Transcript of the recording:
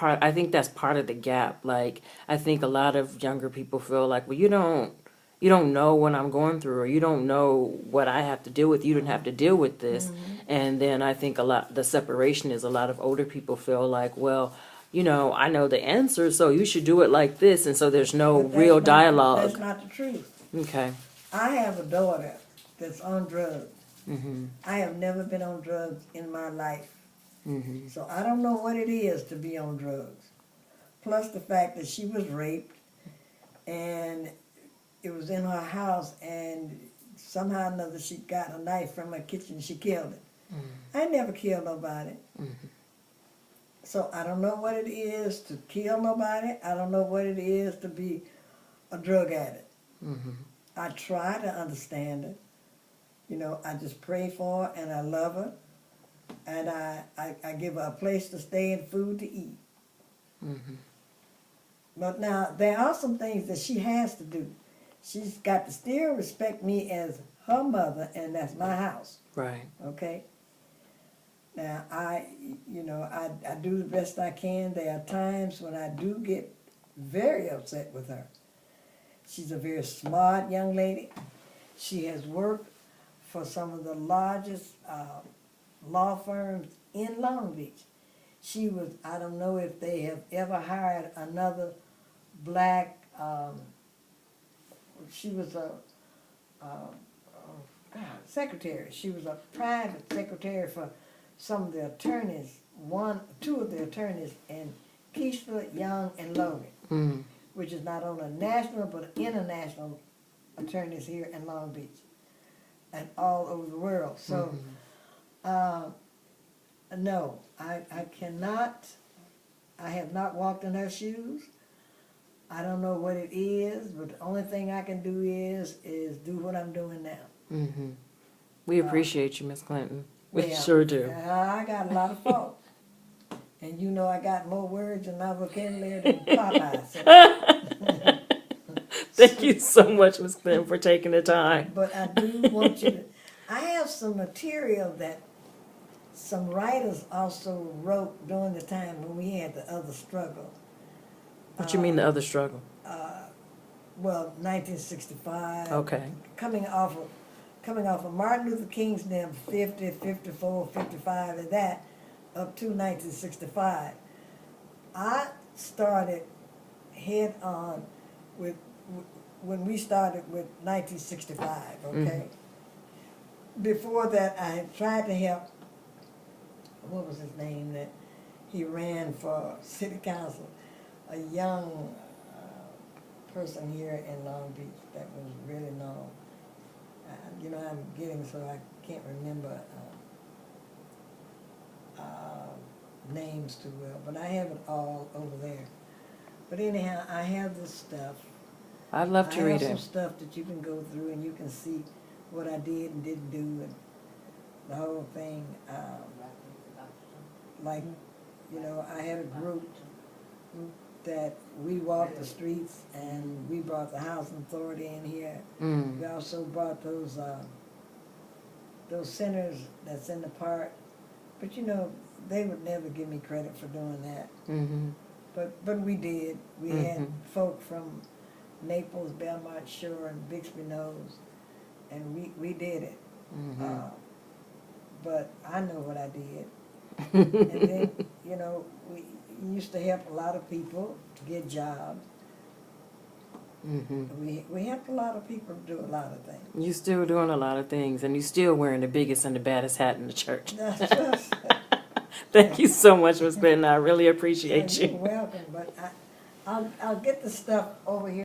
I think that's part of the gap. Like, I think a lot of younger people feel like, well, you don't know what I'm going through, or you don't know what I have to deal with. You didn't have to deal with this. And then I think the separation is a lot of older people feel like, well, I know the answer, so you should do it like this. And so there's no But real that's dialogue. not the truth. Okay. I have a daughter that's on drugs. I have never been on drugs in my life. So I don't know what it is to be on drugs. Plus the fact that she was raped and it was in her house, and somehow or another she got a knife from her kitchen and she killed it. I never killed nobody. So I don't know what it is to kill nobody. I don't know what it is to be a drug addict. I try to understand it. I just pray for her and I love her. And I give her a place to stay and food to eat. But now, there are some things that she has to do. She's got to still respect me as her mother, and that's my house. Right. Okay? Now, I do the best I can. There are times when I do get very upset with her. She's a very smart young lady. She has worked for some of the largest law firms in Long Beach. I don't know if they have ever hired another black, she was a secretary. She was a private secretary for some of the attorneys, two of the attorneys in Keishla, Young, and Logan, which is not only national but international attorneys here in Long Beach and all over the world. So, no, I cannot, I have not walked in her shoes. I don't know what it is, but the only thing I can do is do what I'm doing now. We appreciate you, Miss Clinton. We Yeah, sure do. I got a lot of faults. And I got more words in my vocabulary than Popeye. So. Thank you so much, Miss Clinton, for taking the time. But I do want you to, I have some material that some writers also wrote during the time when we had the other struggle. What you mean, the other struggle? Well, 1965. Okay. Coming off of Martin Luther King's name, 50, 54, 55, and that, up to 1965. I started head on when we started with 1965, okay? Before that, I had tried to help, what was his name, that he ran for city council, a young person here in Long Beach that was really known. I'm getting so I can't remember names too well, but I have it all over there. But anyhow, I have this stuff. I'd love to read I have it. some stuff that you can go through and you can see what I did and didn't do and the whole thing. I had a group that we walked the streets and we brought the housing authority in here. We also brought those centers that's in the park. But they would never give me credit for doing that. But we did. We had folk from Naples, Belmont Shore, and Bixby Knolls, and we did it. But I know what I did. And then, we used to help a lot of people to get jobs. We helped a lot of people to do a lot of things. You're still doing a lot of things, and you're still wearing the biggest and the baddest hat in the church. Thank you so much, Ms. Clinton. I really appreciate you. You're welcome, but I'll get the stuff over here.